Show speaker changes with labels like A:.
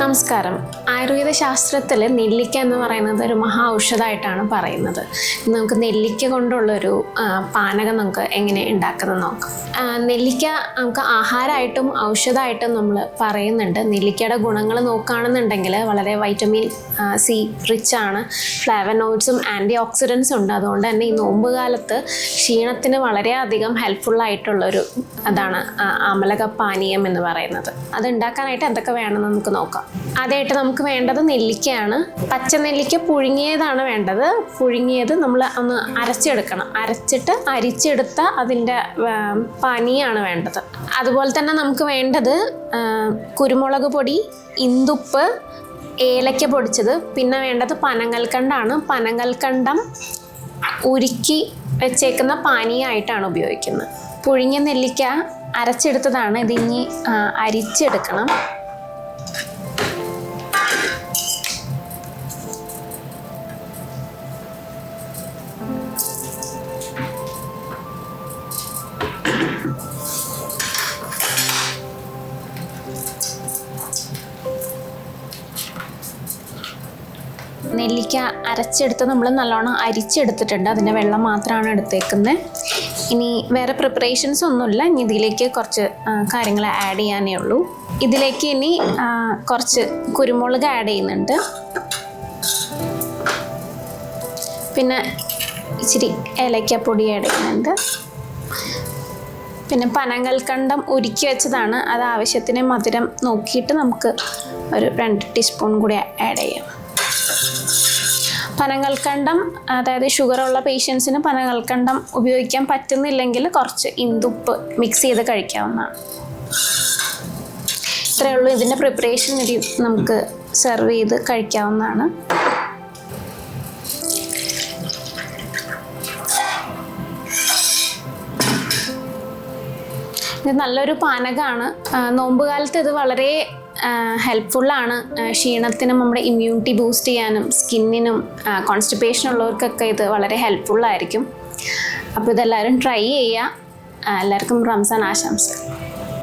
A: നമസ്കാരം. ആയുർവേദ ശാസ്ത്രത്തിൽ നെല്ലിക്ക എന്ന് പറയുന്നത് ഒരു മഹാ ഔഷധമായിട്ടാണ് പറയുന്നത്. നമുക്ക് നെല്ലിക്ക കൊണ്ടുള്ളൊരു പാനകം നമുക്ക് എങ്ങനെ ഉണ്ടാക്കുന്നത് നോക്കാം. നെല്ലിക്ക നമുക്ക് ആഹാരമായിട്ടും ഔഷധമായിട്ടും നമ്മൾ പറയുന്നുണ്ട്. നെല്ലിക്കയുടെ ഗുണങ്ങൾ നോക്കുകയാണെന്നുണ്ടെങ്കിൽ വളരെ വൈറ്റമിൻ സി റിച്ച് ആണ്, ഫ്ലേവനോയിഡ്സും ആൻറ്റി ഓക്സിഡൻസും ഉണ്ട്. അതുകൊണ്ട് തന്നെ ഈ നോമ്പ് കാലത്ത് ക്ഷീണത്തിന് വളരെയധികം ഹെൽപ്ഫുള്ളായിട്ടുള്ളൊരു അതാണ് അമലക പാനീയം എന്ന് പറയുന്നത്. അത് ഉണ്ടാക്കാനായിട്ട് എന്തൊക്കെ വേണമെന്ന് നമുക്ക് നോക്കാം. ആദ്യമായിട്ട് നമുക്ക് വേണ്ടത് നെല്ലിക്കയാണ്. പച്ച നെല്ലിക്ക പുഴുങ്ങിയതാണ് വേണ്ടത്. പുഴുങ്ങിയത് നമ്മൾ ഒന്ന് അരച്ചെടുക്കണം. അരച്ചിട്ട് അരിച്ചെടുത്ത അതിൻ്റെ പാനീയമാണ് വേണ്ടത്. അതുപോലെ തന്നെ നമുക്ക് വേണ്ടത് കുരുമുളക് പൊടി, ഇന്ദുപ്പ്, ഏലക്ക പൊടിച്ചത്, പിന്നെ വേണ്ടത് പനങ്ങൽക്കണ്ടാണ്. പനങ്ങൽക്കണ്ടം ഉരുക്കി വെച്ചേക്കുന്ന പാനീയമായിട്ടാണ് ഉപയോഗിക്കുന്നത്. പുഴുങ്ങിയ നെല്ലിക്ക അരച്ചെടുത്തതാണ്. ഇതിനി അരിച്ചെടുക്കണം. നെല്ലിക്ക അരച്ചെടുത്ത് നമ്മൾ നല്ലോണം അരിച്ചെടുത്തിട്ടുണ്ട്. അതിൻ്റെ വെള്ളം മാത്രമാണ് എടുത്തേക്കുന്നത്. ഇനി വേറെ പ്രിപ്പറേഷൻസ് ഒന്നുമില്ല. ഇനി ഇതിലേക്ക് കുറച്ച് കാര്യങ്ങൾ ആഡ് ചെയ്യാനേ ഉള്ളൂ. ഇതിലേക്ക് ഇനി കുറച്ച് കുരുമുളക് ആഡ് ചെയ്യുന്നുണ്ട്. പിന്നെ ഇച്ചിരി ഏലക്കപ്പൊടി ആഡ് ചെയ്യുന്നുണ്ട്. പിന്നെ പനങ്ങൽക്കണ്ടം ഉരുക്കി വെച്ചതാണ്. അത് ആവശ്യത്തിന് മധുരം നോക്കിയിട്ട് നമുക്ക് ഒരു 2 ടീസ്പൂൺ കൂടി ആഡ് ചെയ്യാം. പനങ്ങൽക്കണ്ടം, അതായത് ഷുഗറുള്ള പേഷ്യൻസിന് പനങ്ങൽക്കണ്ടം ഉപയോഗിക്കാൻ പറ്റുന്നില്ലെങ്കിൽ കുറച്ച് ഇന്ദുപ്പ് മിക്സ് ചെയ്ത് കഴിക്കാവുന്നതാണ്. ഇത്രയേ ഉള്ളൂ. ഇതിൻ്റെ പ്രിപ്പറേഷൻ നമുക്ക് സെർവ് ചെയ്ത് കഴിക്കാവുന്നതാണ്. ഇത് നല്ലൊരു പാനകമാണ്. നോമ്പുകാലത്ത് ഇത് വളരെ ഹെൽപ്ഫുള്ളാണ്. ക്ഷീണത്തിനും നമ്മുടെ ഇമ്മ്യൂണിറ്റി ബൂസ്റ്റ് ചെയ്യാനും സ്കിന്നിനും കോൺസ്റ്റിപ്പേഷൻ ഉള്ളവർക്കൊക്കെ ഇത് വളരെ ഹെൽപ്ഫുള്ളായിരിക്കും. അപ്പോൾ ഇതെല്ലാവരും ട്രൈ ചെയ്യുക. എല്ലാവർക്കും റംസാൻ ആശംസകൾ.